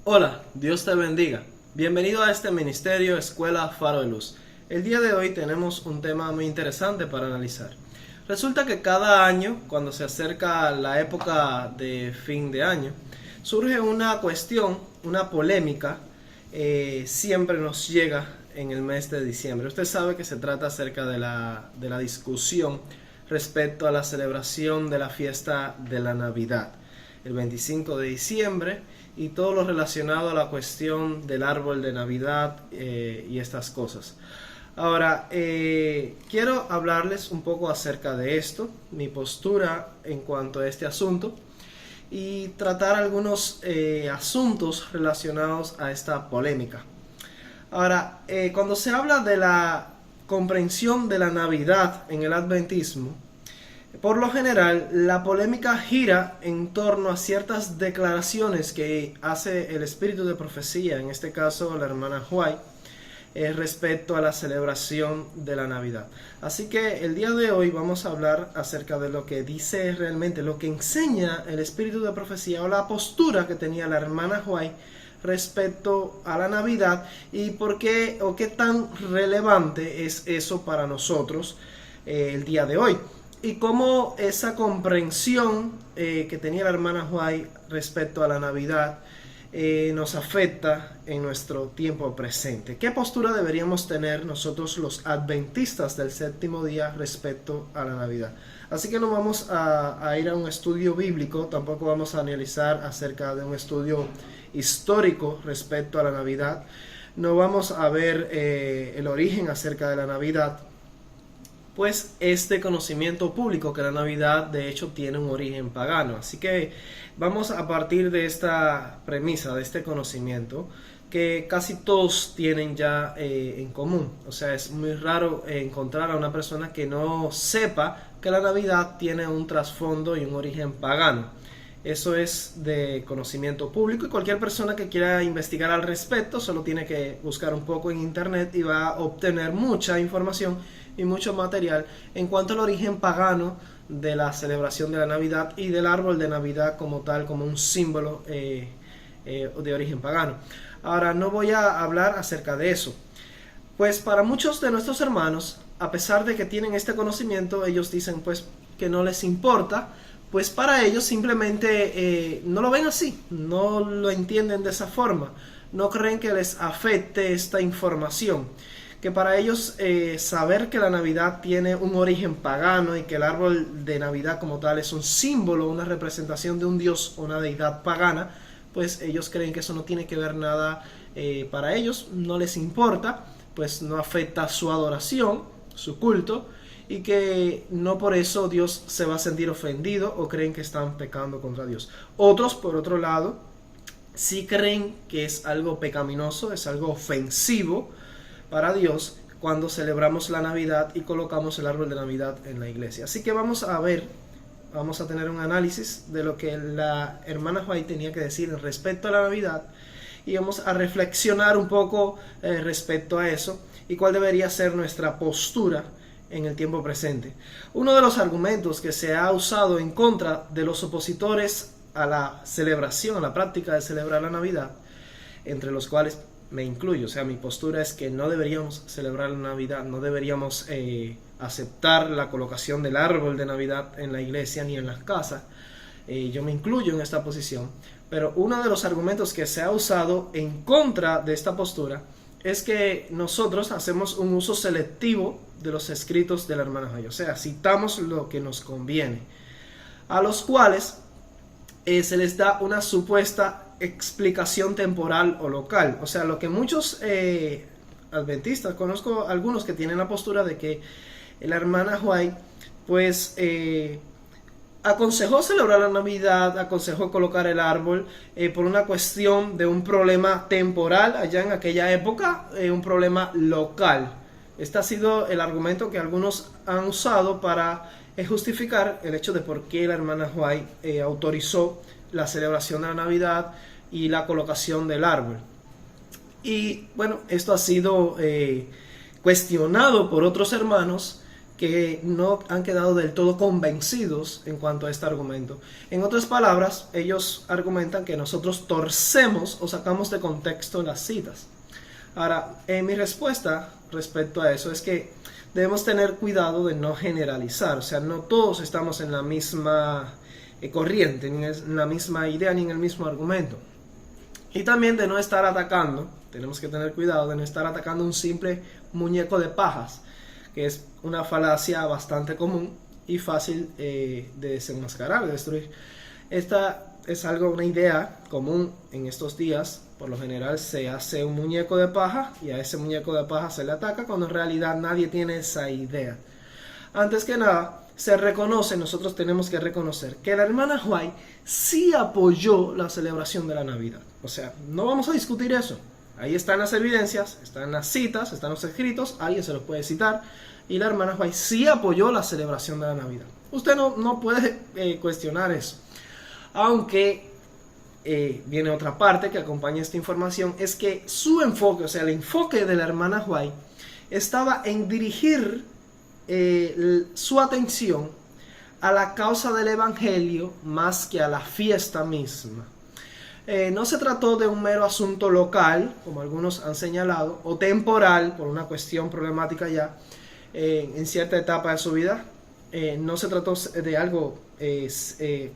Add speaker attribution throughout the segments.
Speaker 1: Hola, Dios te bendiga. Bienvenido a este ministerio Escuela Faro de Luz. El día de hoy tenemos un tema muy interesante para analizar. Resulta que cada año, cuando se acerca la época de fin de año, surge una cuestión, una polémica, siempre nos llega en el mes de diciembre. Usted sabe que se trata acerca de la discusión respecto a la celebración de la fiesta de la Navidad, el 25 de diciembre, y todo lo relacionado a la cuestión del árbol de Navidad y estas cosas. Ahora, quiero hablarles un poco acerca de esto, mi postura en cuanto a este asunto, y tratar algunos asuntos relacionados a esta polémica. Ahora, cuando se habla de la comprensión de la Navidad en el adventismo, por lo general, la polémica gira en torno a ciertas declaraciones que hace el espíritu de profecía, en este caso la hermana White, respecto a la celebración de la Navidad. Así que el día de hoy vamos a hablar acerca de lo que dice realmente, lo que enseña el espíritu de profecía o la postura que tenía la hermana White respecto a la Navidad y por qué o qué tan relevante es eso para nosotros el día de hoy. Y cómo esa comprensión que tenía la hermana White respecto a la Navidad nos afecta en nuestro tiempo presente. ¿Qué postura deberíamos tener nosotros los adventistas del séptimo día respecto a la Navidad? Así que no vamos a ir a un estudio bíblico, tampoco vamos a analizar acerca de un estudio histórico respecto a la Navidad. No vamos a ver el origen acerca de la Navidad, pues es de conocimiento público que la Navidad de hecho tiene un origen pagano. Así que vamos a partir de esta premisa, de este conocimiento, que casi todos tienen ya en común. O sea, es muy raro encontrar a una persona que no sepa que la Navidad tiene un trasfondo y un origen pagano. Eso es de conocimiento público y cualquier persona que quiera investigar al respecto solo tiene que buscar un poco en internet y va a obtener mucha información y mucho material en cuanto al origen pagano de la celebración de la Navidad y del árbol de Navidad como tal, como un símbolo de origen pagano. Ahora, no voy a hablar acerca de eso, pues para muchos de nuestros hermanos, a pesar de que tienen este conocimiento, ellos dicen pues que no les importa, pues para ellos simplemente no lo ven así, no lo entienden de esa forma, no creen que les afecte esta información, que para ellos saber que la Navidad tiene un origen pagano y que el árbol de Navidad como tal es un símbolo, una representación de un dios o una deidad pagana, pues ellos creen que eso no tiene que ver nada para ellos, no les importa, pues no afecta su adoración, su culto, y que no por eso Dios se va a sentir ofendido o creen que están pecando contra Dios. Otros, por otro lado, sí creen que es algo pecaminoso, es algo ofensivo para Dios cuando celebramos la Navidad y colocamos el árbol de Navidad en la iglesia. Así que vamos a tener un análisis de lo que la hermana White tenía que decir respecto a la Navidad y vamos a reflexionar un poco respecto a eso y cuál debería ser nuestra postura en el tiempo presente. Uno de los argumentos que se ha usado en contra de los opositores a la celebración, a la práctica de celebrar la Navidad, entre los cuales me incluyo, o sea, mi postura es que no deberíamos celebrar la Navidad, no deberíamos aceptar la colocación del árbol de Navidad en la iglesia ni en las casas. Yo me incluyo en esta posición, pero uno de los argumentos que se ha usado en contra de esta postura es que nosotros hacemos un uso selectivo de los escritos de la hermana White, o sea, citamos lo que nos conviene, a los cuales se les da una supuesta explicación temporal o local. O sea, lo que muchos adventistas, conozco algunos que tienen la postura de que la hermana White pues aconsejó celebrar la Navidad, aconsejó colocar el árbol por una cuestión de un problema temporal allá en aquella época, un problema local. Este ha sido el argumento que algunos han usado para justificar el hecho de por qué la hermana White autorizó la celebración de la Navidad y la colocación del árbol. Y bueno, esto ha sido cuestionado por otros hermanos que no han quedado del todo convencidos en cuanto a este argumento. En otras palabras, ellos argumentan que nosotros torcemos o sacamos de contexto las citas. Ahora, mi respuesta respecto a eso es que debemos tener cuidado de no generalizar, o sea, no todos estamos en la misma corriente, ni en la misma idea, ni en el mismo argumento. Y también de no estar atacando, tenemos que tener cuidado de no estar atacando un simple muñeco de pajas, que es una falacia bastante común y fácil de desenmascarar, de destruir. Esta es una idea común en estos días. Por lo general se hace un muñeco de paja y a ese muñeco de paja se le ataca, cuando en realidad nadie tiene esa idea. Antes que nada, nosotros tenemos que reconocer que la hermana White sí apoyó la celebración de la Navidad. O sea, no vamos a discutir eso. Ahí están las evidencias, están las citas, están los escritos, alguien se los puede citar. Y la hermana White sí apoyó la celebración de la Navidad. Usted no puede cuestionar eso. Aunque viene otra parte que acompaña esta información, es que su enfoque, o sea, el enfoque de la hermana White, estaba en dirigir su atención a la causa del evangelio más que a la fiesta misma. No se trató de un mero asunto local, como algunos han señalado, o temporal, por una cuestión problemática ya en cierta etapa de su vida. No se trató de algo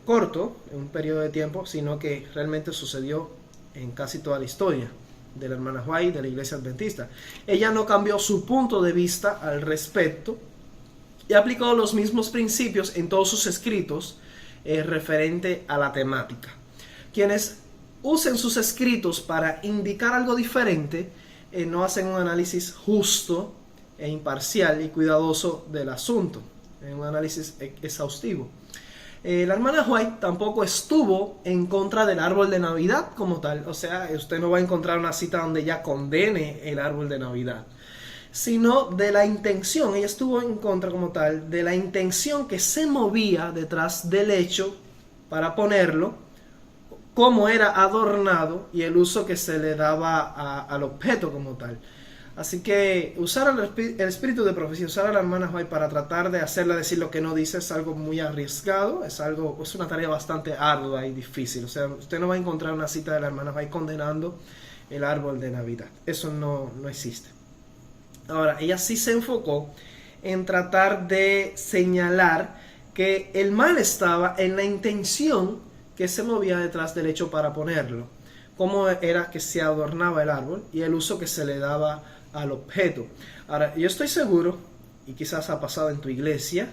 Speaker 1: corto, en un periodo de tiempo, sino que realmente sucedió en casi toda la historia de la hermana White, de la iglesia adventista. Ella no cambió su punto de vista al respecto y aplicó los mismos principios en todos sus escritos referente a la temática. Quienes usen sus escritos para indicar algo diferente no hacen un análisis justo e imparcial y cuidadoso del asunto, un análisis exhaustivo. La hermana White tampoco estuvo en contra del árbol de Navidad como tal, o sea, usted no va a encontrar una cita donde ella condene el árbol de Navidad, sino de la intención. Ella estuvo en contra como tal de la intención que se movía detrás del hecho para ponerlo, cómo era adornado y el uso que se le daba al objeto como tal. Así que usar el espíritu de profecía, usar a la hermana White para tratar de hacerla decir lo que no dice es algo muy arriesgado, es una tarea bastante ardua y difícil. O sea, usted no va a encontrar una cita de la hermana White condenando el árbol de Navidad. Eso no existe. Ahora, ella sí se enfocó en tratar de señalar que el mal estaba en la intención que se movía detrás del hecho para ponerlo, cómo era que se adornaba el árbol y el uso que se le daba al objeto. Ahora, yo estoy seguro, y quizás ha pasado en tu iglesia,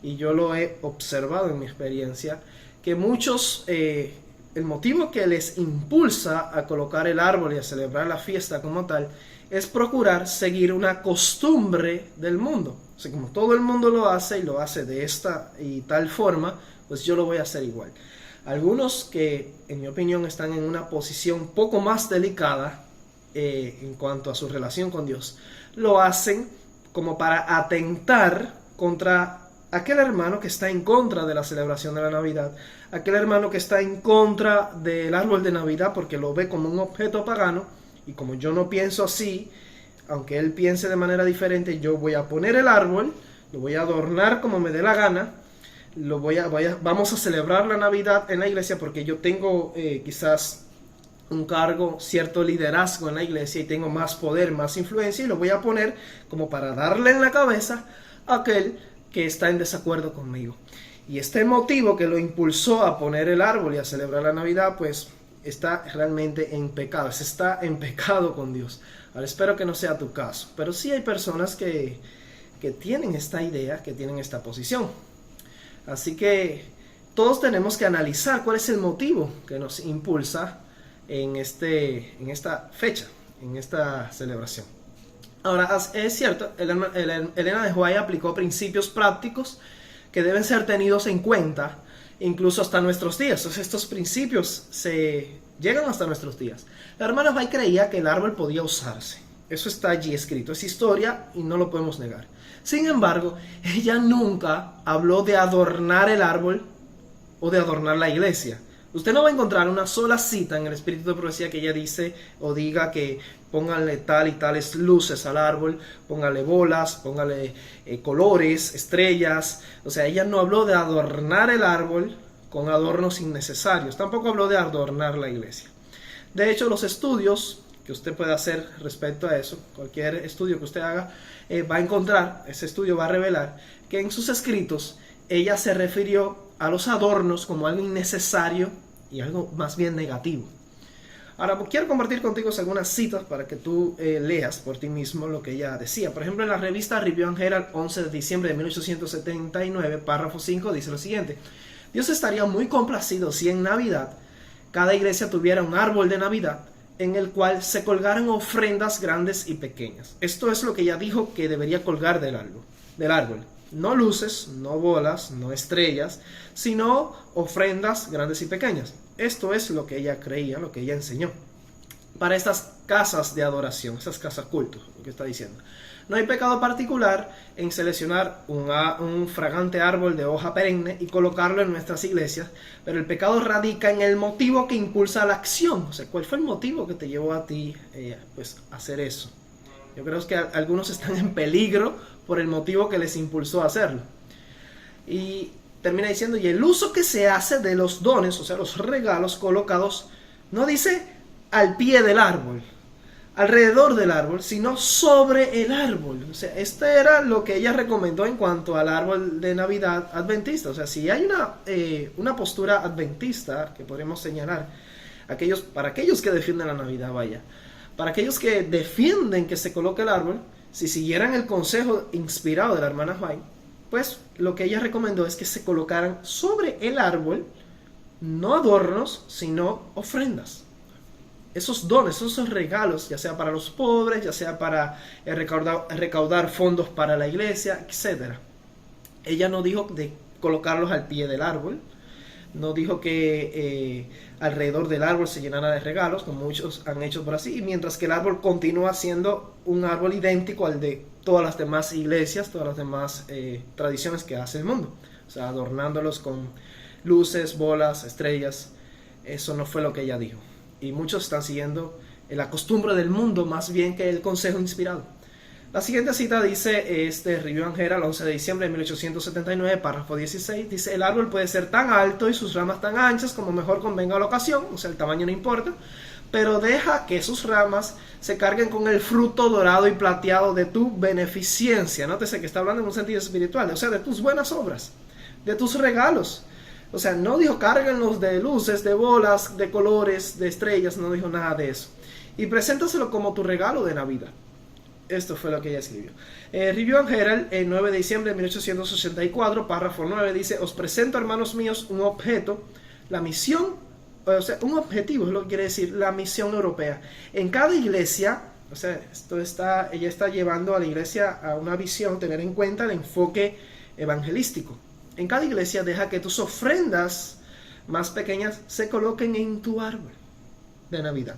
Speaker 1: y yo lo he observado en mi experiencia, que muchos, el motivo que les impulsa a colocar el árbol y a celebrar la fiesta como tal, es procurar seguir una costumbre del mundo. O sea, como todo el mundo lo hace y lo hace de esta y tal forma, pues yo lo voy a hacer igual. Algunos que, en mi opinión, están en una posición poco más delicada en cuanto a su relación con Dios, lo hacen como para atentar contra aquel hermano que está en contra de la celebración de la Navidad, aquel hermano que está en contra del árbol de Navidad porque lo ve como un objeto pagano, y como yo no pienso así, aunque él piense de manera diferente, yo voy a poner el árbol, lo voy a adornar como me dé la gana, vamos a celebrar la Navidad en la iglesia porque yo tengo quizás un cargo, cierto liderazgo en la iglesia y tengo más poder, más influencia, y lo voy a poner como para darle en la cabeza a aquel que está en desacuerdo conmigo. Y este motivo que lo impulsó a poner el árbol y a celebrar la Navidad, pues está realmente en pecado, se está en pecado con Dios. Ahora, espero que no sea tu caso, pero sí hay personas que tienen esta idea, que tienen esta posición. Así que todos tenemos que analizar cuál es el motivo que nos impulsa en esta fecha, en esta celebración. Ahora, es cierto, Elena de White aplicó principios prácticos que deben ser tenidos en cuenta incluso hasta nuestros días. Entonces, estos principios se llegan hasta nuestros días. La hermana White creía que el árbol podía usarse. Eso está allí escrito, es historia y no lo podemos negar. Sin embargo, ella nunca habló de adornar el árbol o de adornar la iglesia. Usted no va a encontrar una sola cita en el espíritu de profecía que ella dice o diga que pónganle tal y tales luces al árbol, póngale bolas, póngale colores, estrellas. O sea, ella no habló de adornar el árbol con adornos innecesarios, tampoco habló de adornar la iglesia. De hecho, los estudios que usted puede hacer respecto a eso, cualquier estudio que usted haga, va a encontrar, ese estudio va a revelar que en sus escritos ella se refirió a los adornos como algo innecesario y algo más bien negativo. Ahora, quiero compartir contigo algunas citas para que tú leas por ti mismo lo que ella decía. Por ejemplo, en la revista Review and Herald, 11 de diciembre de 1879, párrafo 5, dice lo siguiente: Dios estaría muy complacido si en Navidad cada iglesia tuviera un árbol de Navidad en el cual se colgaran ofrendas grandes y pequeñas. Esto es lo que ella dijo que debería colgar del árbol. No luces, no bolas, no estrellas, sino ofrendas grandes y pequeñas. Esto es lo que ella creía, lo que ella enseñó. Para estas casas de adoración, estas casas cultos, lo que está diciendo. No hay pecado particular en seleccionar un fragante árbol de hoja perenne y colocarlo en nuestras iglesias, pero el pecado radica en el motivo que impulsa la acción. O sea, ¿cuál fue el motivo que te llevó a ti a hacer eso? Yo creo que algunos están en peligro por el motivo que les impulsó a hacerlo. Y termina diciendo, y el uso que se hace de los dones, o sea, los regalos colocados, no dice al pie del árbol, alrededor del árbol, sino sobre el árbol. O sea, este era lo que ella recomendó en cuanto al árbol de Navidad adventista. O sea, si hay una postura adventista que podríamos señalar, para aquellos que defienden la Navidad, para aquellos que defienden que se coloque el árbol, si siguieran el consejo inspirado de la hermana White, pues lo que ella recomendó es que se colocaran sobre el árbol, no adornos, sino ofrendas. Esos dones, esos regalos, ya sea para los pobres, ya sea para recaudar fondos para la iglesia, etc. Ella no dijo de colocarlos al pie del árbol, no dijo que alrededor del árbol se llenara de regalos, como muchos han hecho por así, y mientras que el árbol continúa siendo un árbol idéntico al de todas las demás iglesias, todas las demás tradiciones que hace el mundo. O sea, adornándolos con luces, bolas, estrellas. Eso no fue lo que ella dijo. Y muchos están siguiendo la costumbre del mundo más bien que el consejo inspirado. La siguiente cita dice, Review and Herald, 11 de diciembre de 1879, párrafo 16, dice: el árbol puede ser tan alto y sus ramas tan anchas como mejor convenga a la ocasión, o sea, el tamaño no importa, pero deja que sus ramas se carguen con el fruto dorado y plateado de tu beneficencia. Nótese que está hablando en un sentido espiritual, o sea, de tus buenas obras, de tus regalos. O sea, no dijo cárguenlos de luces, de bolas, de colores, de estrellas, no dijo nada de eso. Y preséntaselo como tu regalo de Navidad. Esto fue lo que ella escribió. Review and Herald, el 9 de diciembre de 1884, párrafo 9, dice: os presento, hermanos míos, un objeto, la misión, o sea, un objetivo es lo que quiere decir la misión europea. En cada iglesia, o sea, ella está llevando a la iglesia a una visión, tener en cuenta el enfoque evangelístico. En cada iglesia deja que tus ofrendas más pequeñas se coloquen en tu árbol de Navidad.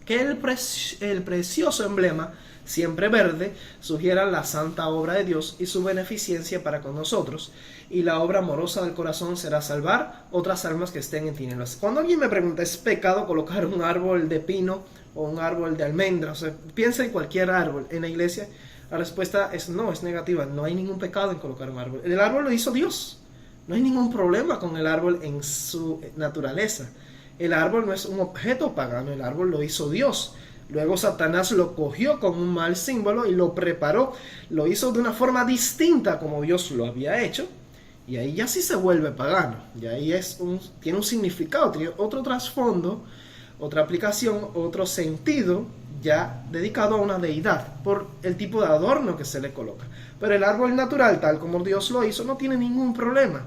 Speaker 1: Que el precioso emblema, siempre verde, sugiera la santa obra de Dios y su beneficencia para con nosotros, y la obra amorosa del corazón será salvar otras almas que estén en tinieblas. Cuando alguien me pregunta, ¿es pecado colocar un árbol de pino o un árbol de almendra? O sea, piensa en cualquier árbol en la iglesia. La respuesta es no, es negativa. No hay ningún pecado en colocar un árbol. El árbol lo hizo Dios. No hay ningún problema con el árbol en su naturaleza. El árbol no es un objeto pagano, el árbol lo hizo Dios. Luego Satanás lo cogió como un mal símbolo y lo preparó. Lo hizo de una forma distinta como Dios lo había hecho. Y ahí ya sí se vuelve pagano. Y ahí tiene un significado, tiene otro trasfondo, otra aplicación, otro sentido, ya dedicado a una deidad por el tipo de adorno que se le coloca. Pero el árbol natural, tal como Dios lo hizo, no tiene ningún problema.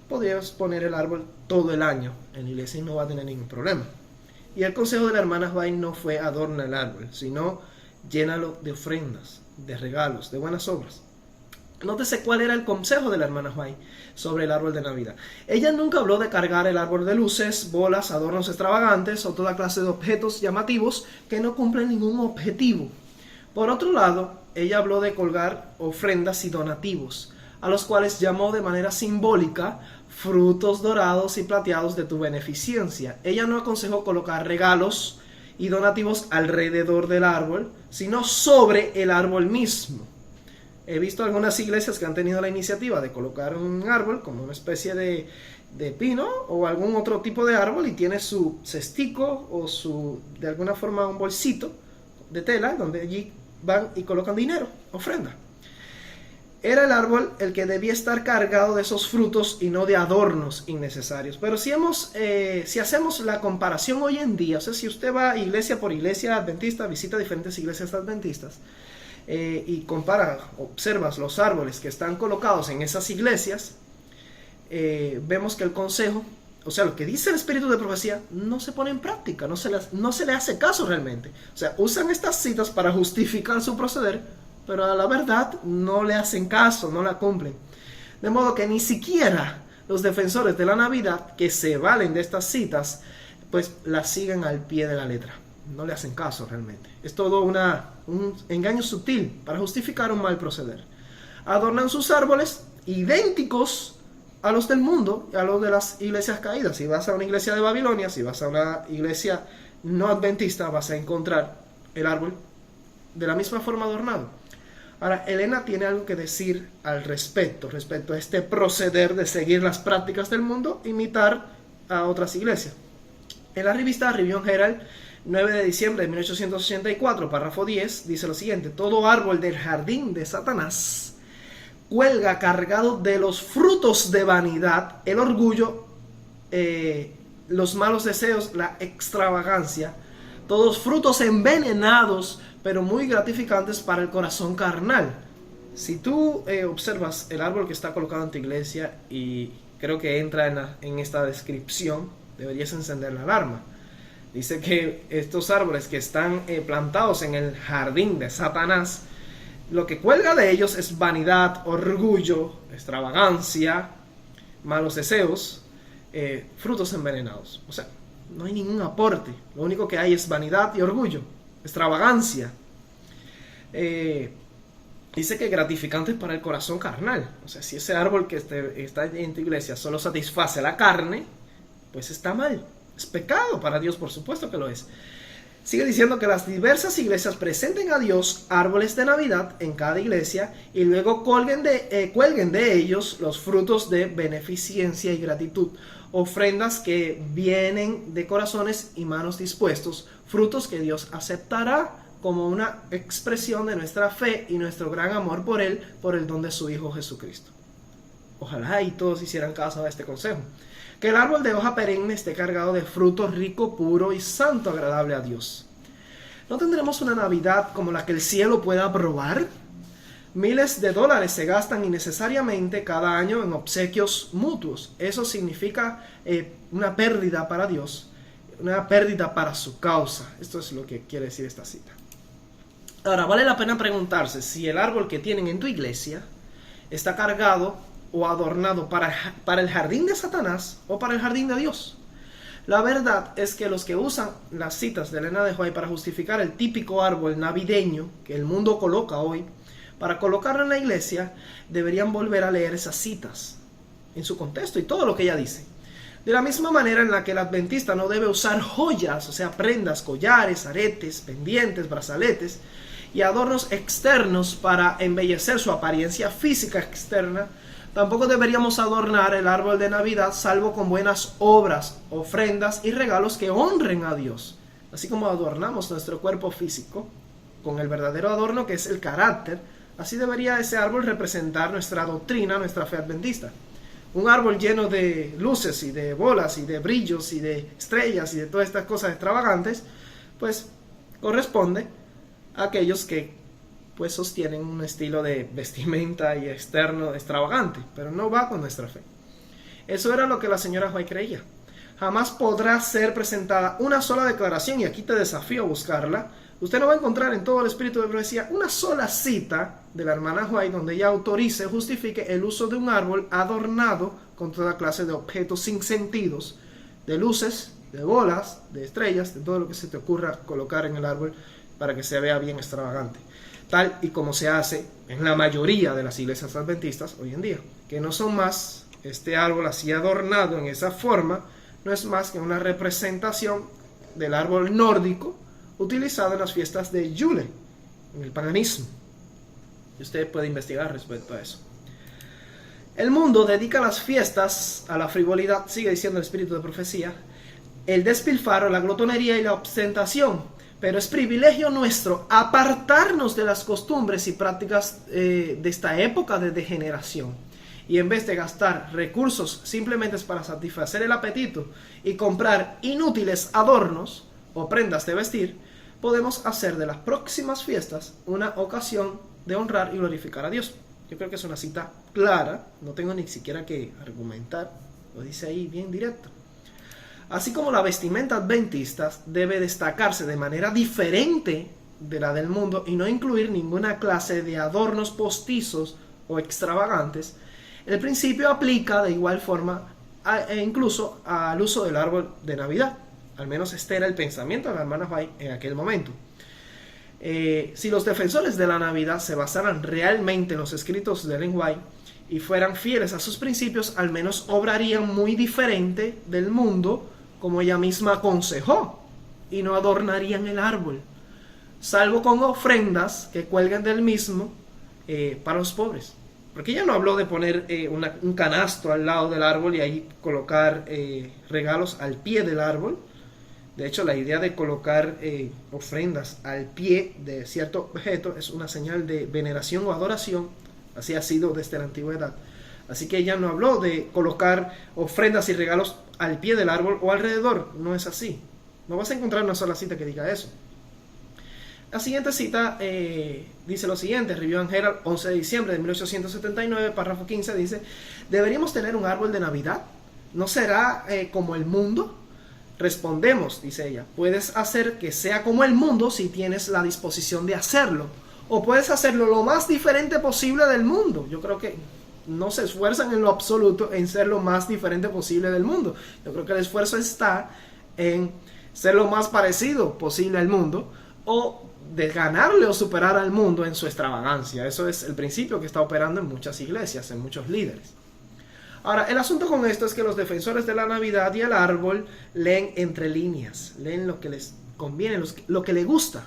Speaker 1: Podrías poner el árbol todo el año en la iglesia y no va a tener ningún problema. Y el consejo de la hermana White no fue adorna el árbol, sino llénalo de ofrendas, de regalos, de buenas obras. Nótese cuál era el consejo de la hermana White sobre el árbol de Navidad. Ella nunca habló de cargar el árbol de luces, bolas, adornos extravagantes o toda clase de objetos llamativos que no cumplen ningún objetivo. Por otro lado, ella habló de colgar ofrendas y donativos, a los cuales llamó de manera simbólica frutos dorados y plateados de tu beneficencia. Ella no aconsejó colocar regalos y donativos alrededor del árbol, sino sobre el árbol mismo. He visto algunas iglesias que han tenido la iniciativa de colocar un árbol como una especie de pino o algún otro tipo de árbol, y tiene su cestico o de alguna forma un bolsito de tela donde allí van y colocan dinero, ofrenda. Era el árbol el que debía estar cargado de esos frutos y no de adornos innecesarios. Pero si hacemos la comparación hoy en día, o sea, si usted va iglesia por iglesia adventista, visita diferentes iglesias adventistas, y observas los árboles que están colocados en esas iglesias, vemos que el consejo, o sea, lo que dice el espíritu de profecía, no se pone en práctica, no se le hace caso realmente. O sea, usan estas citas para justificar su proceder, pero a la verdad no le hacen caso, no la cumplen. De modo que ni siquiera los defensores de la Navidad, que se valen de estas citas, pues las siguen al pie de la letra. No le hacen caso realmente. Es todo un engaño sutil para justificar un mal proceder. Adornan sus árboles idénticos a los del mundo, a los de las iglesias caídas. Si vas a una iglesia de Babilonia, si vas a una iglesia no adventista, vas a encontrar el árbol de la misma forma adornado. Ahora, Elena tiene algo que decir respecto a este proceder de seguir las prácticas del mundo, imitar a otras iglesias. En la revista Review Herald, 9 de diciembre de 1884, párrafo 10, dice lo siguiente: todo árbol del jardín de Satanás cuelga cargado de los frutos de vanidad, el orgullo, los malos deseos, la extravagancia, todos frutos envenenados, pero muy gratificantes para el corazón carnal. Si tú observas el árbol que está colocado en tu iglesia, y creo que entra en esta descripción, deberías encender la alarma. Dice que estos árboles que están plantados en el jardín de Satanás, lo que cuelga de ellos es vanidad, orgullo, extravagancia, malos deseos, frutos envenenados. O sea, no hay ningún aporte. Lo único que hay es vanidad y orgullo, extravagancia. Dice que gratificantes para el corazón carnal. O sea, si ese árbol que está en tu iglesia solo satisface la carne, pues está mal. Es pecado para Dios, por supuesto que lo es. Sigue diciendo que las diversas iglesias presenten a Dios árboles de Navidad en cada iglesia y luego cuelguen de ellos los frutos de beneficencia y gratitud, ofrendas que vienen de corazones y manos dispuestos, frutos que Dios aceptará como una expresión de nuestra fe y nuestro gran amor por Él, por el don de su Hijo Jesucristo. Ojalá y todos hicieran caso a este consejo. Que el árbol de hoja perenne esté cargado de fruto rico, puro y santo, agradable a Dios. ¿No tendremos una Navidad como la que el cielo pueda aprobar? Miles de dólares se gastan innecesariamente cada año en obsequios mutuos. Eso significa una pérdida para Dios, una pérdida para su causa. Esto es lo que quiere decir esta cita. Ahora, vale la pena preguntarse si el árbol que tienen en tu iglesia está cargado o adornado para el jardín de Satanás o para el jardín de Dios. La verdad es que los que usan las citas de Elena de White para justificar el típico árbol navideño que el mundo coloca hoy, para colocarlo en la iglesia, deberían volver a leer esas citas en su contexto y todo lo que ella dice. De la misma manera en la que el adventista no debe usar joyas, o sea, prendas, collares, aretes, pendientes, brazaletes y adornos externos para embellecer su apariencia física externa, tampoco deberíamos adornar el árbol de Navidad salvo con buenas obras, ofrendas y regalos que honren a Dios. Así como adornamos nuestro cuerpo físico con el verdadero adorno que es el carácter, así debería ese árbol representar nuestra doctrina, nuestra fe adventista. Un árbol lleno de luces y de bolas y de brillos y de estrellas y de todas estas cosas extravagantes, pues corresponde a aquellos que pues sostienen un estilo de vestimenta y externo extravagante, pero no va con nuestra fe. Eso era lo que la señora White creía. Jamás podrá ser presentada una sola declaración, y aquí te desafío a buscarla. Usted no va a encontrar en todo el espíritu de profecía una sola cita de la hermana White donde ella autorice o justifique el uso de un árbol adornado con toda clase de objetos sin sentidos, de luces, de bolas, de estrellas, de todo lo que se te ocurra colocar en el árbol para que se vea bien extravagante, tal y como se hace en la mayoría de las iglesias adventistas hoy en día, que no son más Este árbol así adornado en esa forma no es más que una representación del árbol nórdico utilizado en las fiestas de Yule, en el paganismo. Y usted puede investigar respecto a eso. El mundo dedica las fiestas a la frivolidad, sigue diciendo el espíritu de profecía, el despilfarro, la glotonería y la ostentación. Pero es privilegio nuestro apartarnos de las costumbres y prácticas de esta época de degeneración. Y en vez de gastar recursos simplemente para satisfacer el apetito y comprar inútiles adornos o prendas de vestir, podemos hacer de las próximas fiestas una ocasión de honrar y glorificar a Dios. Yo creo que es una cita clara, no tengo ni siquiera que argumentar, lo dice ahí bien directo. Así como la vestimenta adventista debe destacarse de manera diferente de la del mundo y no incluir ninguna clase de adornos postizos o extravagantes, el principio aplica de igual forma incluso al uso del árbol de Navidad. Al menos este era el pensamiento de la hermana White en aquel momento. Si los defensores de la Navidad se basaran realmente en los escritos de Ellen White y fueran fieles a sus principios, al menos obrarían muy diferente del mundo, como ella misma aconsejó, y no adornarían el árbol, salvo con ofrendas que cuelguen del mismo para los pobres. Porque ella no habló de poner un canasto al lado del árbol y ahí colocar regalos al pie del árbol. De hecho, la idea de colocar ofrendas al pie de cierto objeto es una señal de veneración o adoración. Así ha sido desde la antigüedad. Así que ella no habló de colocar ofrendas y regalos al pie del árbol o alrededor. No es así. No vas a encontrar una sola cita que diga eso. La siguiente cita dice lo siguiente. Review and Herald, 11 de diciembre de 1879, párrafo 15, dice: ¿deberíamos tener un árbol de Navidad? ¿No será como el mundo? Respondemos, dice ella, puedes hacer que sea como el mundo si tienes la disposición de hacerlo. O puedes hacerlo lo más diferente posible del mundo. Yo creo que no se esfuerzan en lo absoluto en ser lo más diferente posible del mundo. Yo creo que el esfuerzo está en ser lo más parecido posible al mundo, o de ganarle o superar al mundo en su extravagancia. Eso es el principio que está operando en muchas iglesias, en muchos líderes. Ahora, el asunto con esto es que los defensores de la Navidad y el árbol leen entre líneas, leen lo que les conviene, lo que les gusta,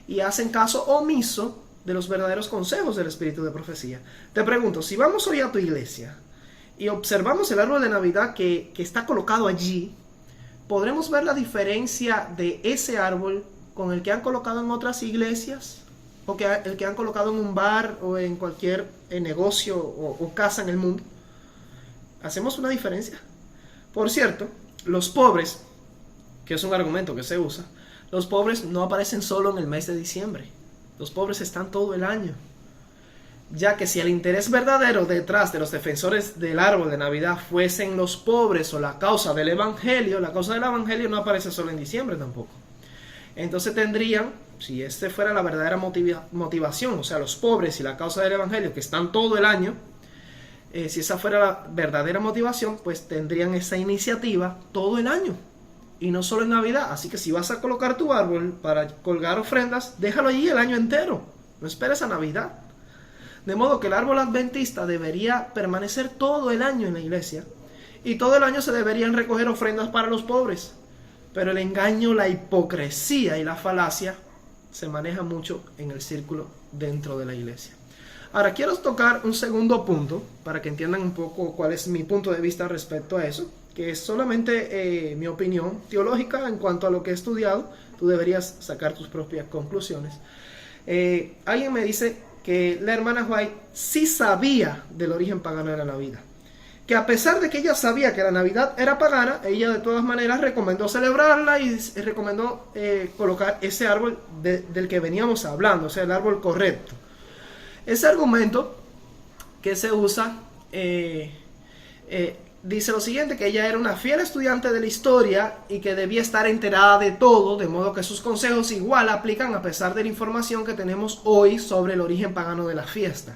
Speaker 1: y hacen caso omiso de los verdaderos consejos del espíritu de profecía. Te pregunto, si vamos hoy a tu iglesia y observamos el árbol de Navidad que está colocado allí, ¿podremos ver la diferencia de ese árbol con el que han colocado en otras iglesias? ¿O el que han colocado en un bar o en cualquier negocio o casa en el mundo? ¿Hacemos una diferencia? Por cierto, los pobres, que es un argumento que se usa, los pobres no aparecen solo en el mes de diciembre. Los pobres están todo el año. Ya que si el interés verdadero detrás de los defensores del árbol de Navidad fuesen los pobres o la causa del evangelio, la causa del evangelio no aparece solo en diciembre tampoco. Entonces tendrían, si este fuera la verdadera motivación, o sea, los pobres y la causa del evangelio que están todo el año, si esa fuera la verdadera motivación, pues tendrían esa iniciativa todo el año y no solo en Navidad. Así que si vas a colocar tu árbol para colgar ofrendas, déjalo allí el año entero, no esperes a Navidad. De modo que el árbol adventista debería permanecer todo el año en la iglesia y todo el año se deberían recoger ofrendas para los pobres. Pero el engaño, la hipocresía y la falacia se maneja mucho en el círculo dentro de la iglesia. Ahora quiero tocar un segundo punto para que entiendan un poco cuál es mi punto de vista respecto a eso, que es solamente mi opinión teológica en cuanto a lo que he estudiado. Tú deberías sacar tus propias conclusiones. Alguien me dice que la hermana White sí sabía del origen pagano de la Navidad, que a pesar de que ella sabía que la Navidad era pagana, ella de todas maneras recomendó celebrarla y recomendó colocar ese árbol del que veníamos hablando, o sea, el árbol correcto. Ese argumento que se usa dice lo siguiente, que ella era una fiel estudiante de la historia y que debía estar enterada de todo, de modo que sus consejos igual aplican a pesar de la información que tenemos hoy sobre el origen pagano de la fiesta.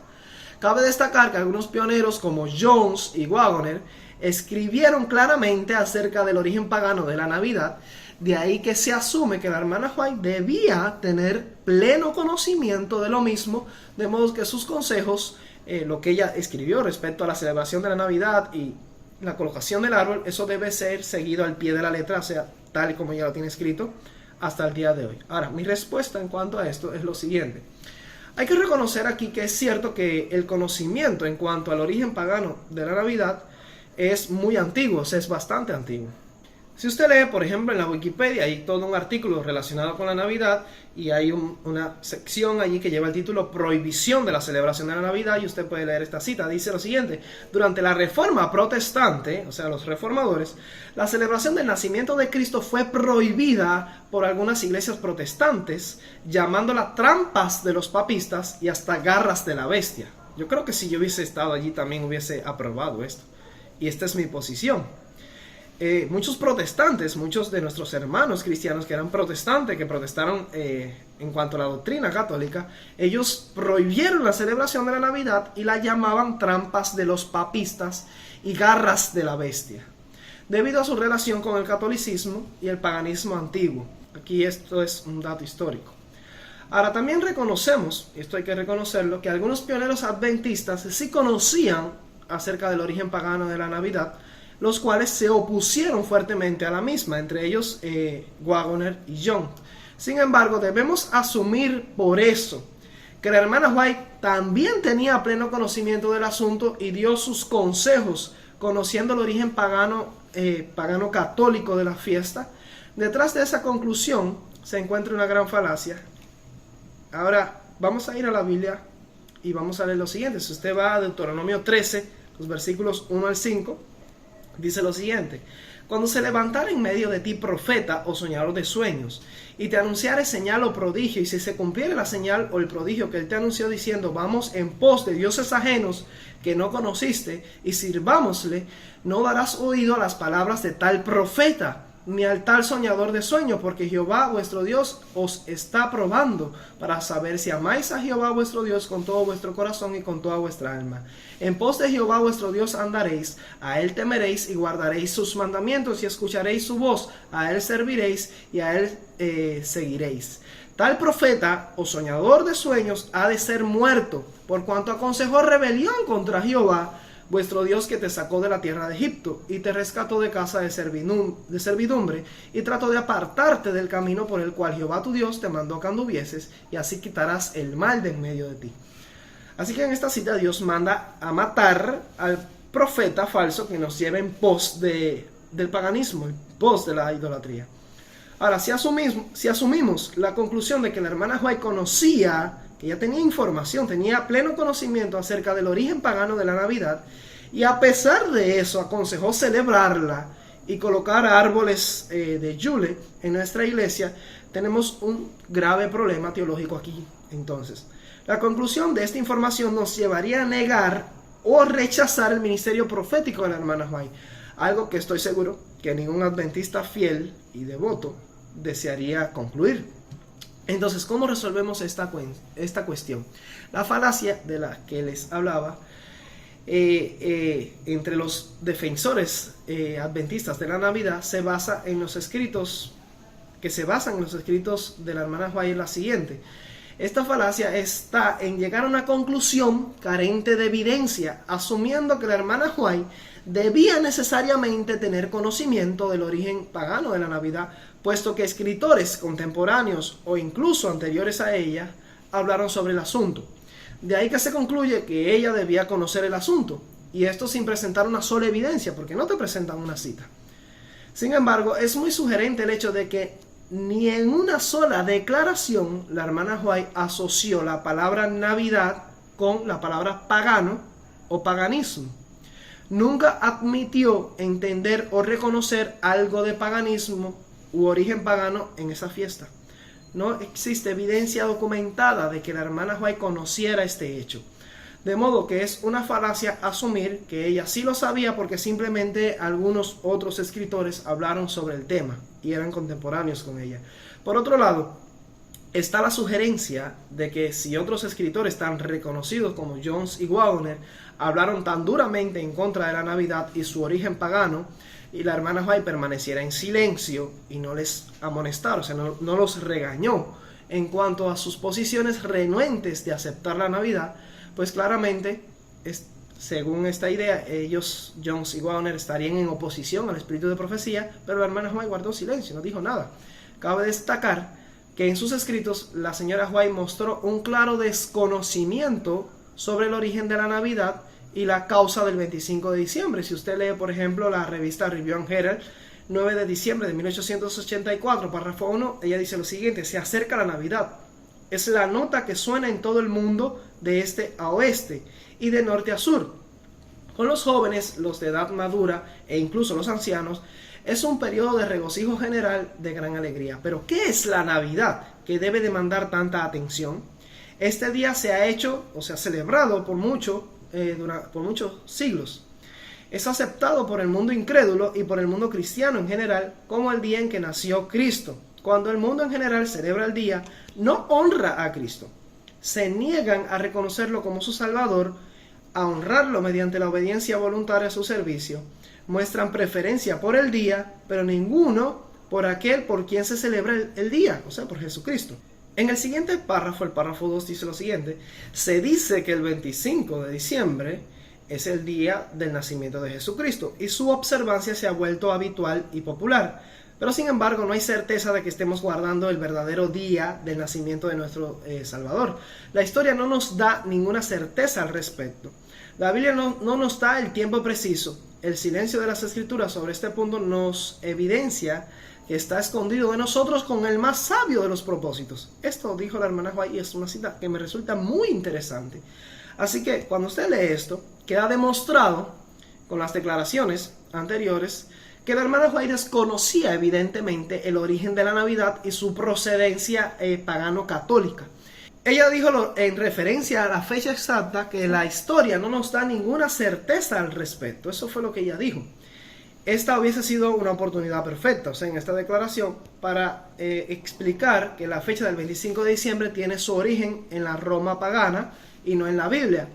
Speaker 1: Cabe destacar que algunos pioneros como Jones y Waggoner escribieron claramente acerca del origen pagano de la Navidad, de ahí que se asume que la hermana White debía tener pleno conocimiento de lo mismo, de modo que sus consejos lo que ella escribió respecto a la celebración de la Navidad y la colocación del árbol, eso debe ser seguido al pie de la letra, o sea, tal y como ella lo tiene escrito hasta el día de hoy. Ahora, mi respuesta en cuanto a esto es lo siguiente. Hay que reconocer aquí que es cierto que el conocimiento en cuanto al origen pagano de la Navidad es muy antiguo, o sea, es bastante antiguo. Si usted lee, por ejemplo, en la Wikipedia, hay todo un artículo relacionado con la Navidad y hay una sección allí que lleva el título Prohibición de la celebración de la Navidad, y usted puede leer esta cita. Dice lo siguiente: durante la Reforma Protestante, o sea, los reformadores, la celebración del nacimiento de Cristo fue prohibida por algunas iglesias protestantes, llamándola trampas de los papistas y hasta garras de la bestia. Yo creo que si yo hubiese estado allí también hubiese aprobado esto. Y esta es mi posición. Muchos protestantes, muchos de nuestros hermanos cristianos que eran protestantes, que protestaron en cuanto a la doctrina católica, ellos prohibieron la celebración de la Navidad y la llamaban trampas de los papistas y garras de la bestia, debido a su relación con el catolicismo y el paganismo antiguo. Aquí esto es un dato histórico. Ahora también reconocemos, y esto hay que reconocerlo, que algunos pioneros adventistas sí conocían acerca del origen pagano de la Navidad, los cuales se opusieron fuertemente a la misma, entre ellos Waggoner y Young. Sin embargo, debemos asumir por eso que la hermana White también tenía pleno conocimiento del asunto y dio sus consejos, conociendo el origen pagano católico de la fiesta. Detrás de esa conclusión se encuentra una gran falacia. Ahora vamos a ir a la Biblia y vamos a leer lo siguiente. Si usted va a Deuteronomio 13, los versículos 1 al 5, dice lo siguiente: cuando se levantara en medio de ti profeta o soñador de sueños, y te anunciare señal o prodigio, y si se cumpliere la señal o el prodigio que él te anunció diciendo, vamos en pos de dioses ajenos que no conociste, y sirvámosle, no darás oído a las palabras de tal profeta, ni al tal soñador de sueño, porque Jehová vuestro Dios os está probando para saber si amáis a Jehová vuestro Dios con todo vuestro corazón y con toda vuestra alma. En pos de Jehová vuestro Dios andaréis, a él temeréis y guardaréis sus mandamientos y escucharéis su voz, a él serviréis y a él seguiréis. Tal profeta o soñador de sueños ha de ser muerto, por cuanto aconsejó rebelión contra Jehová vuestro Dios, que te sacó de la tierra de Egipto y te rescató de casa de servidumbre, y trató de apartarte del camino por el cual Jehová tu Dios te mandó que anduvieses, y así quitarás el mal de en medio de ti. Así que en esta cita Dios manda a matar al profeta falso que nos lleva en pos del paganismo, en pos de la idolatría. Ahora, si asumimos la conclusión de que la hermana White conocía, que ya tenía información, tenía pleno conocimiento acerca del origen pagano de la Navidad, y a pesar de eso aconsejó celebrarla y colocar árboles de Yule en nuestra iglesia, tenemos un grave problema teológico aquí. Entonces, la conclusión de esta información nos llevaría a negar o rechazar el ministerio profético de la hermana White, algo que estoy seguro que ningún adventista fiel y devoto desearía concluir. Entonces, ¿cómo resolvemos esta cuestión? La falacia de la que les hablaba entre los defensores adventistas de la Navidad se basa en los escritos de la hermana White, es la siguiente. Esta falacia está en llegar a una conclusión carente de evidencia, asumiendo que la hermana White debía necesariamente tener conocimiento del origen pagano de la Navidad, puesto que escritores contemporáneos o incluso anteriores a ella hablaron sobre el asunto. De ahí que se concluye que ella debía conocer el asunto, y esto sin presentar una sola evidencia, porque no te presentan una cita. Sin embargo, es muy sugerente el hecho de que ni en una sola declaración la hermana White asoció la palabra Navidad con la palabra pagano o paganismo. Nunca admitió entender o reconocer algo de paganismo u origen pagano en esa fiesta. No existe evidencia documentada de que la hermana White conociera este hecho. De modo que es una falacia asumir que ella sí lo sabía, porque simplemente algunos otros escritores hablaron sobre el tema y eran contemporáneos con ella. Por otro lado, está la sugerencia de que si otros escritores tan reconocidos como Jones y Waggoner hablaron tan duramente en contra de la Navidad y su origen pagano, y la hermana White permaneciera en silencio y no les amonestara, o sea, no los regañó en cuanto a sus posiciones renuentes de aceptar la Navidad, pues claramente según esta idea, ellos, Jones y Wagner, estarían en oposición al espíritu de profecía, pero la hermana White guardó silencio, no dijo nada. Cabe destacar que en sus escritos la señora White mostró un claro desconocimiento sobre el origen de la Navidad y la causa del 25 de diciembre. Si usted lee, por ejemplo, la revista Review and Herald, 9 de diciembre de 1884, párrafo 1, ella dice lo siguiente: se acerca la Navidad. Es la nota que suena en todo el mundo de este a oeste y de norte a sur. Con los jóvenes, los de edad madura e incluso los ancianos, es un periodo de regocijo general de gran alegría. Pero ¿qué es la Navidad que debe demandar tanta atención? Este día se ha hecho o se ha celebrado por muchos siglos. Es aceptado por el mundo incrédulo y por el mundo cristiano en general como el día en que nació Cristo. Cuando el mundo en general celebra el día, no honra a Cristo. Se niegan a reconocerlo como su Salvador, a honrarlo mediante la obediencia voluntaria a su servicio. Muestran preferencia por el día, pero ninguno por aquel por quien se celebra el día, o sea, por Jesucristo. En el siguiente párrafo, el párrafo 2, dice lo siguiente: se dice que el 25 de diciembre es el día del nacimiento de Jesucristo y su observancia se ha vuelto habitual y popular. Pero sin embargo no hay certeza de que estemos guardando el verdadero día del nacimiento de nuestro Salvador. La historia no nos da ninguna certeza al respecto. La Biblia no nos da el tiempo preciso. El silencio de las Escrituras sobre este punto nos evidencia que está escondido de nosotros con el más sabio de los propósitos. Esto dijo la hermana White y es una cita que me resulta muy interesante. Así que cuando usted lee esto, queda demostrado con las declaraciones anteriores que la hermana White desconocía evidentemente el origen de la Navidad y su procedencia pagano-católica. Ella dijo en referencia a la fecha exacta que la historia no nos da ninguna certeza al respecto. Eso fue lo que ella dijo. Esta hubiese sido una oportunidad perfecta, o sea, en esta declaración, para explicar que la fecha del 25 de diciembre tiene su origen en la Roma pagana y no en la Biblia.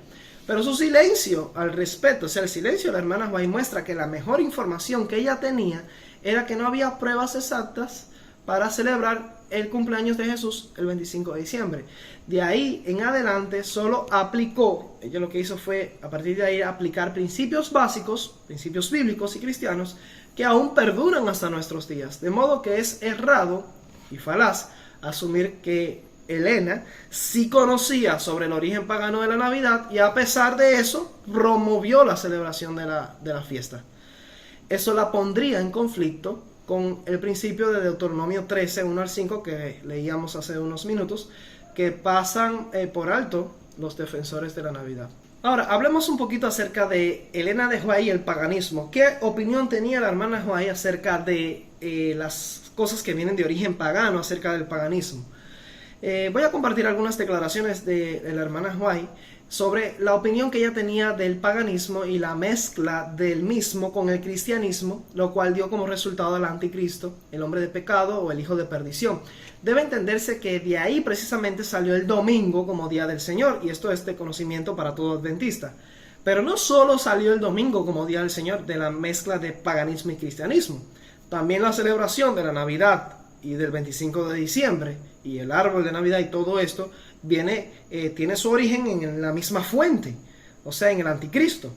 Speaker 1: Pero su silencio al respecto, o sea, el silencio de la hermana White muestra que la mejor información que ella tenía era que no había pruebas exactas para celebrar el cumpleaños de Jesús el 25 de diciembre. De ahí en adelante solo aplicó, ella lo que hizo fue a partir de ahí aplicar principios básicos, principios bíblicos y cristianos que aún perduran hasta nuestros días. De modo que es errado y falaz asumir que Elena sí conocía sobre el origen pagano de la Navidad y a pesar de eso promovió la celebración de la fiesta. Eso la pondría en conflicto con el principio de Deuteronomio 13, 1 al 5 que leíamos hace unos minutos, que pasan por alto los defensores de la Navidad. Ahora, hablemos un poquito acerca de Elena de White y el paganismo. ¿Qué opinión tenía la hermana White acerca de las cosas que vienen de origen pagano, acerca del paganismo? Voy a compartir algunas declaraciones de la hermana White sobre la opinión que ella tenía del paganismo y la mezcla del mismo con el cristianismo, lo cual dio como resultado al anticristo, el hombre de pecado o el hijo de perdición. Debe entenderse que de ahí precisamente salió el domingo como día del Señor, y esto es de conocimiento para todo adventista. Pero no solo salió el domingo como día del Señor de la mezcla de paganismo y cristianismo, también la celebración de la Navidad y del 25 de diciembre y el árbol de Navidad y todo esto tiene su origen en la misma fuente, o sea, en el anticristo.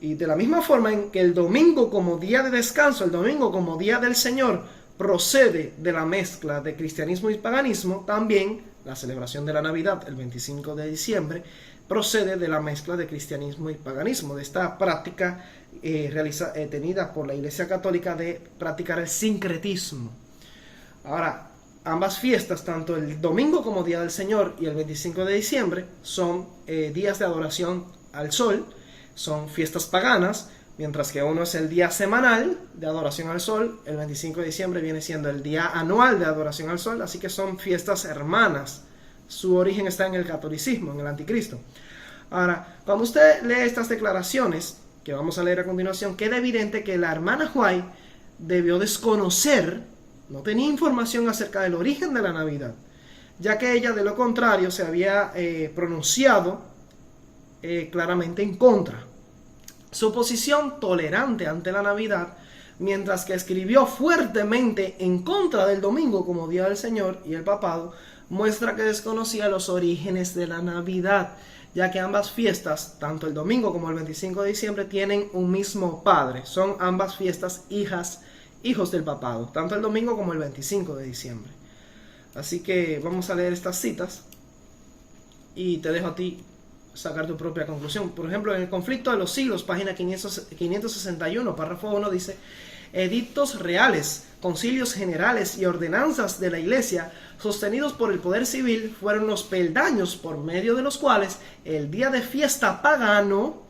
Speaker 1: Y de la misma forma en que el domingo como día de descanso, el domingo como día del Señor, procede de la mezcla de cristianismo y paganismo, también la celebración de la Navidad, el 25 de diciembre, procede de la mezcla de cristianismo y paganismo, de esta práctica tenida por la Iglesia Católica de practicar el sincretismo. Ahora, ambas fiestas, tanto el domingo como Día del Señor y el 25 de diciembre, son días de adoración al sol, son fiestas paganas, mientras que uno es el día semanal de adoración al sol, el 25 de diciembre viene siendo el día anual de adoración al sol, así que son fiestas hermanas. Su origen está en el catolicismo, en el anticristo. Ahora, cuando usted lee estas declaraciones, que vamos a leer a continuación, queda evidente que la hermana White debió desconocer, no tenía información acerca del origen de la Navidad, ya que ella de lo contrario se había pronunciado claramente en contra. Su posición tolerante ante la Navidad, mientras que escribió fuertemente en contra del domingo como Día del Señor y el papado, muestra que desconocía los orígenes de la Navidad, ya que ambas fiestas, tanto el domingo como el 25 de diciembre, tienen un mismo padre. Son ambas fiestas hijos del papado, tanto el domingo como el 25 de diciembre. Así que vamos a leer estas citas y te dejo a ti sacar tu propia conclusión. Por ejemplo, en el Conflicto de los Siglos, página 561, párrafo 1, dice: edictos reales, concilios generales y ordenanzas de la Iglesia, sostenidos por el poder civil, fueron los peldaños por medio de los cuales el día de fiesta pagano,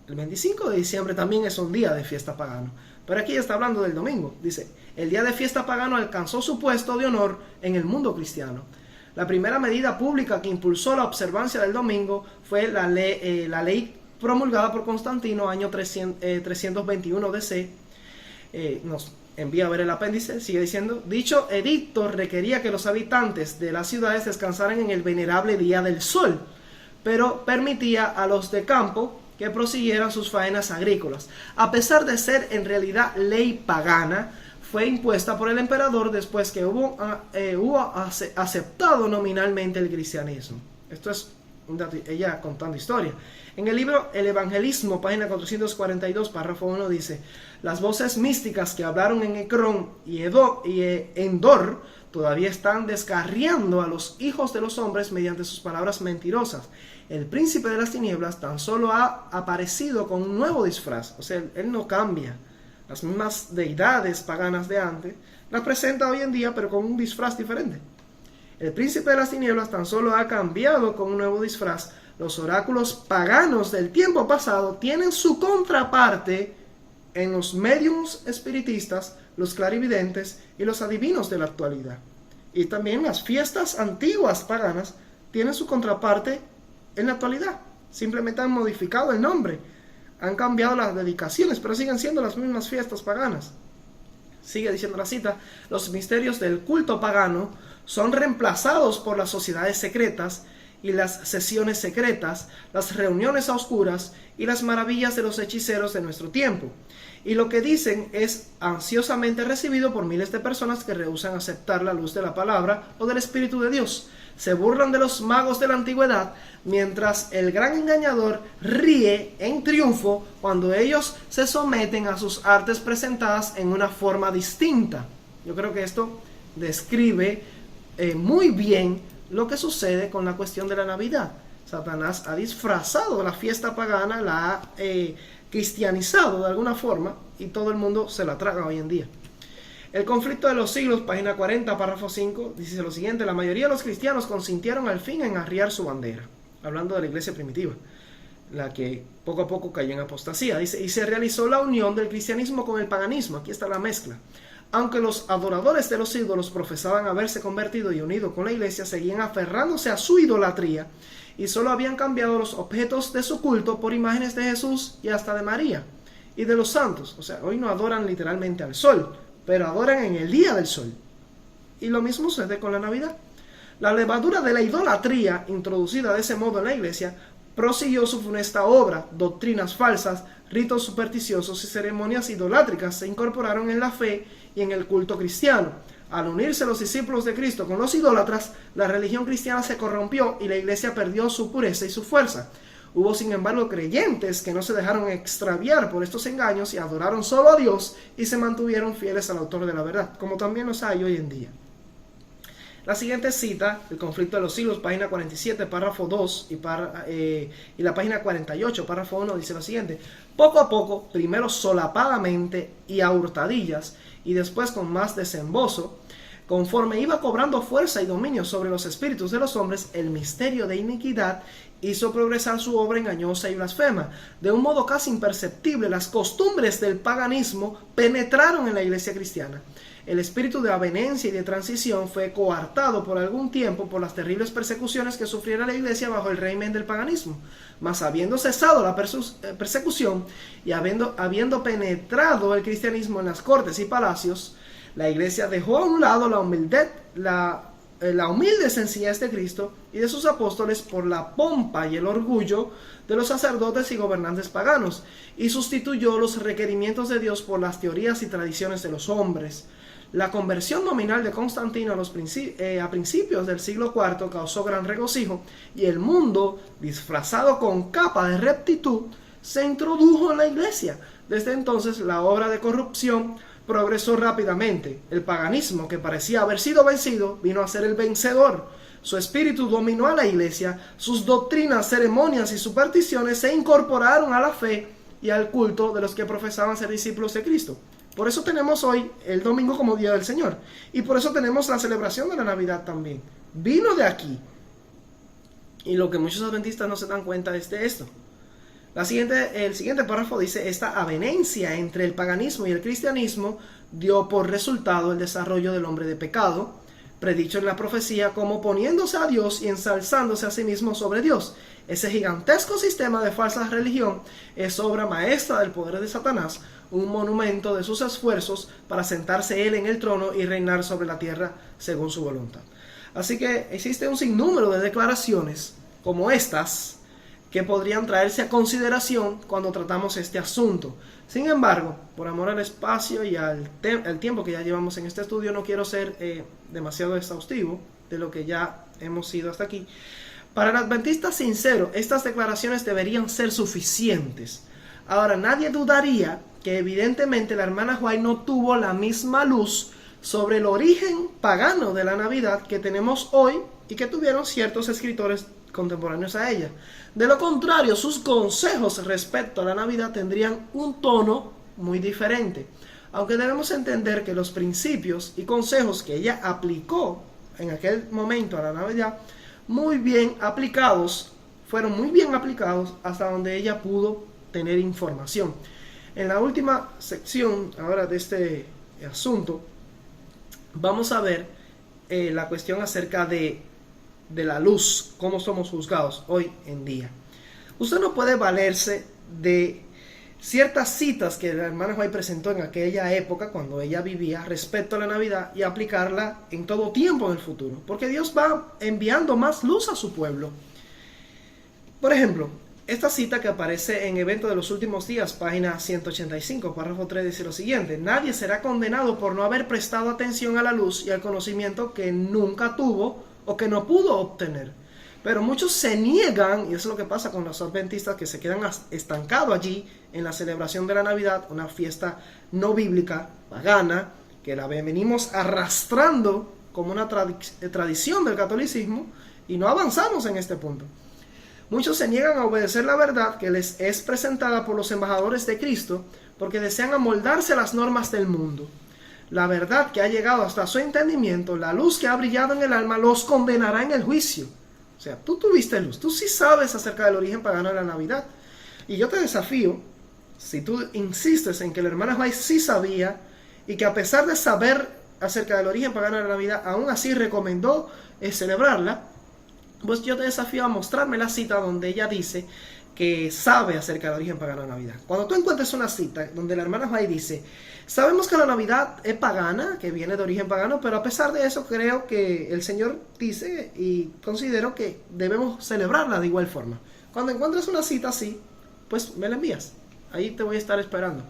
Speaker 1: el 25 de diciembre también es un día de fiesta pagano, pero aquí está hablando del domingo, dice: el día de fiesta pagano alcanzó su puesto de honor en el mundo cristiano. La primera medida pública que impulsó la observancia del domingo fue la ley promulgada por Constantino, año 321 DC. Nos envía a ver el apéndice, sigue diciendo: dicho edicto requería que los habitantes de las ciudades descansaran en el venerable día del sol, pero permitía a los de campo que prosiguieran sus faenas agrícolas. A pesar de ser en realidad ley pagana, fue impuesta por el emperador después que hubo aceptado nominalmente el cristianismo. Esto es ella contando historia. En el libro El Evangelismo, página 442, párrafo 1, dice: las voces místicas que hablaron en Ecrón y Endor todavía están descarriando a los hijos de los hombres mediante sus palabras mentirosas. El príncipe de las tinieblas tan solo ha aparecido con un nuevo disfraz, o sea, él no cambia. Las mismas deidades paganas de antes las presenta hoy en día, pero con un disfraz diferente. El príncipe de las tinieblas tan solo ha cambiado con un nuevo disfraz. Los oráculos paganos del tiempo pasado tienen su contraparte en los médiums espiritistas, los clarividentes y los adivinos de la actualidad. Y también las fiestas antiguas paganas tienen su contraparte en la actualidad. Simplemente han modificado el nombre, han cambiado las dedicaciones, pero siguen siendo las mismas fiestas paganas. Sigue diciendo la cita: los misterios del culto pagano son reemplazados por las sociedades secretas y las sesiones secretas, las reuniones a oscuras y las maravillas de los hechiceros de nuestro tiempo. Y lo que dicen es ansiosamente recibido por miles de personas que rehúsan aceptar la luz de la palabra o del Espíritu de Dios. Se burlan de los magos de la antigüedad, mientras el gran engañador ríe en triunfo cuando ellos se someten a sus artes presentadas en una forma distinta. Yo creo que esto describe muy bien lo que sucede con la cuestión de la Navidad. Satanás ha disfrazado la fiesta pagana, la ha cristianizado de alguna forma, y todo el mundo se la traga hoy en día. El Conflicto de los Siglos, página 40, párrafo 5, dice lo siguiente: la mayoría de los cristianos consintieron al fin en arriar su bandera, hablando de la iglesia primitiva, la que poco a poco cayó en apostasía. Dice: y se realizó la unión del cristianismo con el paganismo. Aquí está la mezcla. Aunque los adoradores de los ídolos profesaban haberse convertido y unido con la iglesia, seguían aferrándose a su idolatría y solo habían cambiado los objetos de su culto por imágenes de Jesús y hasta de María y de los santos. O sea, hoy no adoran literalmente al sol, pero adoran en el día del sol. Y lo mismo sucede con la Navidad. La levadura de la idolatría, introducida de ese modo en la iglesia, prosiguió su funesta obra. Doctrinas falsas, ritos supersticiosos y ceremonias idolátricas se incorporaron en la fe y en el culto cristiano. Al unirse los discípulos de Cristo con los idólatras, la religión cristiana se corrompió y la iglesia perdió su pureza y su fuerza. Hubo, sin embargo, creyentes que no se dejaron extraviar por estos engaños y adoraron solo a Dios y se mantuvieron fieles al autor de la verdad, como también los hay hoy en día. La siguiente cita, el Conflicto de los Siglos, página 47, párrafo 2 y la página 48, párrafo 1, dice lo siguiente: poco a poco, primero solapadamente y a hurtadillas, y después con más desembozo, conforme iba cobrando fuerza y dominio sobre los espíritus de los hombres, el misterio de iniquidad hizo progresar su obra engañosa y blasfema. De un modo casi imperceptible, las costumbres del paganismo penetraron en la iglesia cristiana. El espíritu de avenencia y de transición fue coartado por algún tiempo por las terribles persecuciones que sufriera la iglesia bajo el régimen del paganismo. Mas habiendo cesado la persecución y habiendo penetrado el cristianismo en las cortes y palacios, la iglesia dejó a un lado la humilde sencillez de Cristo y de sus apóstoles por la pompa y el orgullo de los sacerdotes y gobernantes paganos, y sustituyó los requerimientos de Dios por las teorías y tradiciones de los hombres. La conversión nominal de Constantino a principios del siglo IV causó gran regocijo y el mundo, disfrazado con capa de rectitud, se introdujo en la iglesia. Desde entonces la obra de corrupción progresó rápidamente. El paganismo, que parecía haber sido vencido, vino a ser el vencedor. Su espíritu dominó a la iglesia, sus doctrinas, ceremonias y supersticiones se incorporaron a la fe y al culto de los que profesaban ser discípulos de Cristo. Por eso tenemos hoy el domingo como Día del Señor. Y por eso tenemos la celebración de la Navidad también. Vino de aquí. Y lo que muchos adventistas no se dan cuenta es de esto. El siguiente párrafo dice: esta avenencia entre el paganismo y el cristianismo dio por resultado el desarrollo del hombre de pecado, predicho en la profecía como poniéndose a Dios y ensalzándose a sí mismo sobre Dios. Ese gigantesco sistema de falsa religión es obra maestra del poder de Satanás, un monumento de sus esfuerzos para sentarse él en el trono y reinar sobre la tierra según su voluntad. Así que existe un sinnúmero de declaraciones como estas que podrían traerse a consideración cuando tratamos este asunto. Sin embargo, por amor al espacio y al tiempo que ya llevamos en este estudio, no quiero ser demasiado exhaustivo de lo que ya hemos sido hasta aquí. Para el adventista sincero, estas declaraciones deberían ser suficientes. Ahora, nadie dudaría que evidentemente la hermana White no tuvo la misma luz sobre el origen pagano de la Navidad que tenemos hoy y que tuvieron ciertos escritores contemporáneos a ella. De lo contrario, sus consejos respecto a la Navidad tendrían un tono muy diferente. Aunque debemos entender que los principios y consejos que ella aplicó en aquel momento a la Navidad, fueron muy bien aplicados hasta donde ella pudo tener información. En la última sección ahora de este asunto, vamos a ver la cuestión acerca de la luz, cómo somos juzgados hoy en día. Usted no puede valerse de ciertas citas que la hermana White presentó en aquella época cuando ella vivía respecto a la Navidad y aplicarla en todo tiempo en el futuro, porque Dios va enviando más luz a su pueblo. Por ejemplo, esta cita que aparece en Evento de los Últimos Días, página 185, párrafo 3, dice lo siguiente: nadie será condenado por no haber prestado atención a la luz y al conocimiento que nunca tuvo o que no pudo obtener. Pero muchos se niegan, y eso es lo que pasa con los adventistas, que se quedan estancados allí en la celebración de la Navidad, una fiesta no bíblica, pagana, que la venimos arrastrando como una tradición del catolicismo, y no avanzamos en este punto. Muchos se niegan a obedecer la verdad que les es presentada por los embajadores de Cristo, porque desean amoldarse a las normas del mundo. La verdad que ha llegado hasta su entendimiento, la luz que ha brillado en el alma, los condenará en el juicio. O sea, tú tuviste luz, tú sí sabes acerca del origen pagano de la Navidad. Y yo te desafío, si tú insistes en que la hermana White sí sabía, y que a pesar de saber acerca del origen pagano de la Navidad, aún así recomendó celebrarla, pues yo te desafío a mostrarme la cita donde ella dice que sabe acerca del origen pagano de la Navidad. Cuando tú encuentres una cita donde la hermana White dice: sabemos que la Navidad es pagana, que viene de origen pagano, pero a pesar de eso creo que el Señor dice y considero que debemos celebrarla de igual forma. Cuando encuentres una cita así, pues me la envías. Ahí te voy a estar esperando.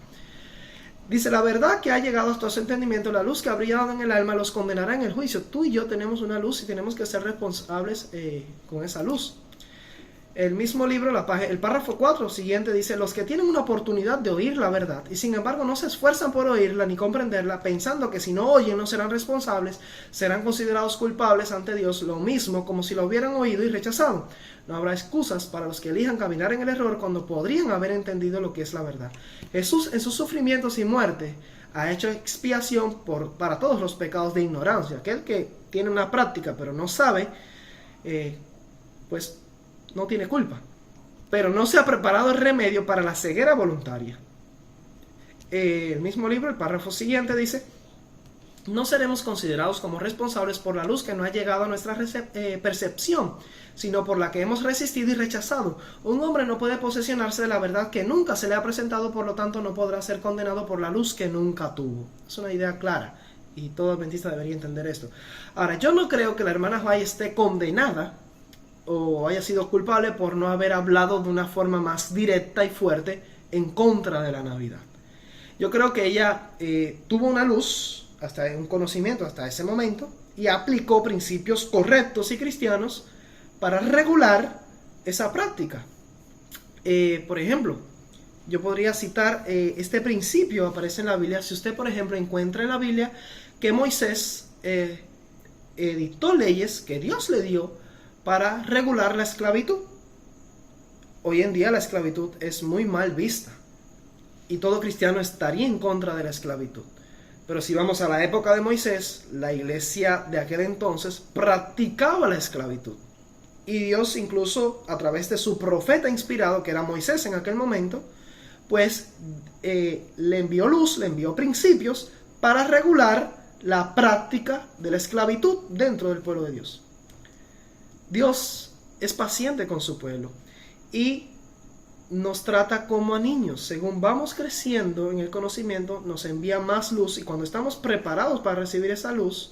Speaker 1: Dice: la verdad que ha llegado hasta su entendimiento, la luz que ha brillado en el alma, los condenará en el juicio. Tú y yo tenemos una luz y tenemos que ser responsables con esa luz. El mismo libro, el párrafo 4 siguiente dice: los que tienen una oportunidad de oír la verdad y sin embargo no se esfuerzan por oírla ni comprenderla, pensando que si no oyen no serán responsables, serán considerados culpables ante Dios, lo mismo como si lo hubieran oído y rechazado. No habrá excusas para los que elijan caminar en el error cuando podrían haber entendido lo que es la verdad. Jesús, en sus sufrimientos y muerte, ha hecho expiación para todos los pecados de ignorancia. Aquel que tiene una práctica pero no sabe, pues no tiene culpa, pero no se ha preparado el remedio para la ceguera voluntaria. El mismo libro, el párrafo siguiente dice: no seremos considerados como responsables por la luz que no ha llegado a nuestra percepción, sino por la que hemos resistido y rechazado. Un hombre no puede posesionarse de la verdad que nunca se le ha presentado, por lo tanto no podrá ser condenado por la luz que nunca tuvo. Es una idea clara y todo adventista debería entender esto. Ahora, yo no creo que la hermana White esté condenada o haya sido culpable por no haber hablado de una forma más directa y fuerte en contra de la Navidad. Yo creo que ella tuvo una luz hasta un conocimiento hasta ese momento y aplicó principios correctos y cristianos para regular esa práctica. Por ejemplo, yo podría citar este principio, aparece en la Biblia. Si usted, por ejemplo, encuentra en la Biblia que Moisés edictó leyes que Dios le dio para regular la esclavitud. Hoy en día la esclavitud es muy mal vista y todo cristiano estaría en contra de la esclavitud. Pero si vamos a la época de Moisés, la iglesia de aquel entonces practicaba la esclavitud. Y Dios, incluso a través de su profeta inspirado, que era Moisés en aquel momento, pues le envió luz, le envió principios para regular la práctica de la esclavitud dentro del pueblo de Dios. Dios es paciente con su pueblo y nos trata como a niños. Según vamos creciendo en el conocimiento, nos envía más luz, y cuando estamos preparados para recibir esa luz,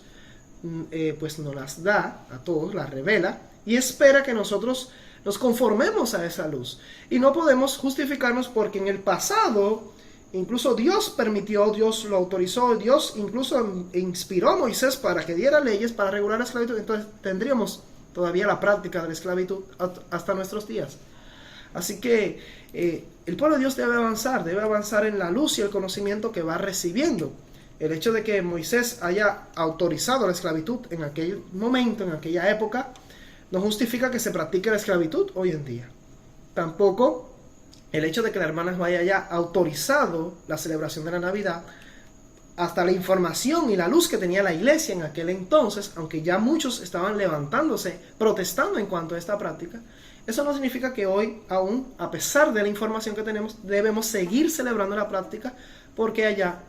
Speaker 1: pues nos las da a todos, la revela, y espera que nosotros nos conformemos a esa luz. Y no podemos justificarnos porque en el pasado, incluso Dios permitió, Dios lo autorizó, Dios incluso inspiró a Moisés para que diera leyes para regular la esclavitud. Entonces tendríamos todavía la práctica de la esclavitud hasta nuestros días. Así que el pueblo de Dios debe avanzar en la luz y el conocimiento que va recibiendo. El hecho de que Moisés haya autorizado la esclavitud en aquel momento, en aquella época, no justifica que se practique la esclavitud hoy en día. Tampoco el hecho de que la hermana White haya autorizado la celebración de la Navidad, hasta la información y la luz que tenía la iglesia en aquel entonces, aunque ya muchos estaban levantándose, protestando en cuanto a esta práctica, eso no significa que hoy, aún a pesar de la información que tenemos, debemos seguir celebrando la práctica, porque allá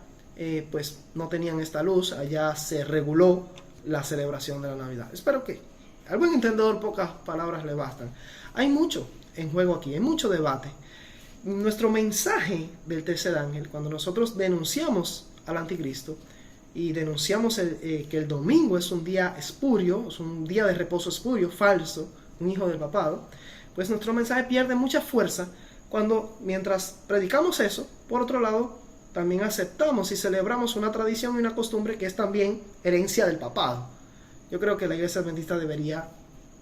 Speaker 1: pues no tenían esta luz, allá se reguló la celebración de la Navidad. Espero que al buen entendedor pocas palabras le bastan. Hay mucho en juego aquí, hay mucho debate. Nuestro mensaje del tercer ángel, cuando nosotros denunciamos al anticristo y denunciamos que el domingo es un día espurio, es un día de reposo espurio, falso, un hijo del papado, pues nuestro mensaje pierde mucha fuerza cuando, mientras predicamos eso, por otro lado, también aceptamos y celebramos una tradición y una costumbre que es también herencia del papado. Yo creo que la iglesia adventista debería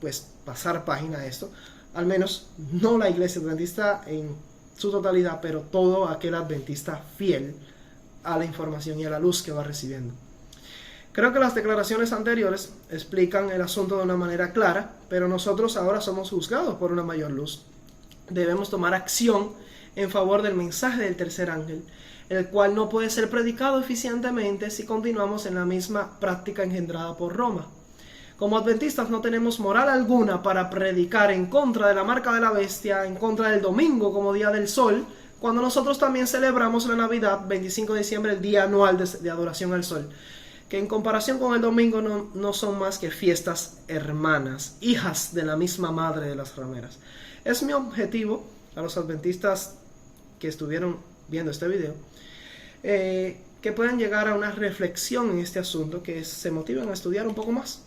Speaker 1: pues pasar página a esto, al menos no la iglesia adventista en su totalidad, pero todo aquel adventista fiel a la información y a la luz que va recibiendo. Creo que las declaraciones anteriores explican el asunto de una manera clara, pero nosotros ahora somos juzgados por una mayor luz. Debemos tomar acción en favor del mensaje del tercer ángel, el cual no puede ser predicado eficientemente si continuamos en la misma práctica engendrada por Roma. Como adventistas no tenemos moral alguna para predicar en contra de la marca de la bestia, en contra del domingo como día del sol, cuando nosotros también celebramos la Navidad, 25 de diciembre, el día anual de adoración al sol, que en comparación con el domingo no son más que fiestas hermanas, hijas de la misma madre de las rameras. Es mi objetivo a los adventistas que estuvieron viendo este video, que puedan llegar a una reflexión en este asunto, que se motiven a estudiar un poco más.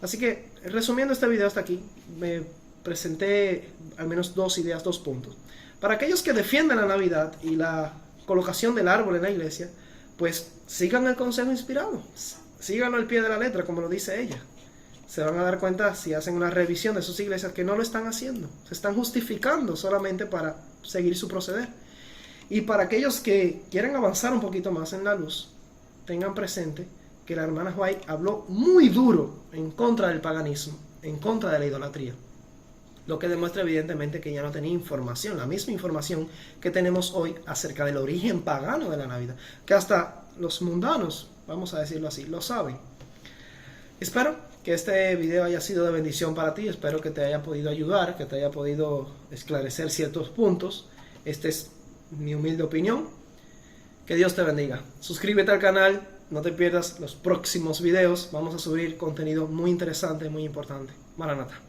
Speaker 1: Así que, resumiendo este video hasta aquí, me presenté al menos dos ideas, 2 puntos. Para aquellos que defienden la Navidad y la colocación del árbol en la iglesia, pues sigan el consejo inspirado, síganlo al pie de la letra, como lo dice ella. Se van a dar cuenta, si hacen una revisión de sus iglesias, que no lo están haciendo, se están justificando solamente para seguir su proceder. Y para aquellos que quieren avanzar un poquito más en la luz, tengan presente que la hermana White habló muy duro en contra del paganismo, en contra de la idolatría. Lo que demuestra evidentemente que ella no tenía información, la misma información que tenemos hoy acerca del origen pagano de la Navidad, que hasta los mundanos, vamos a decirlo así, lo saben. Espero que este video haya sido de bendición para ti, espero que te haya podido ayudar, que te haya podido esclarecer ciertos puntos. Esta es mi humilde opinión. Que Dios te bendiga. Suscríbete al canal, no te pierdas los próximos videos, vamos a subir contenido muy interesante, muy importante. Maranata.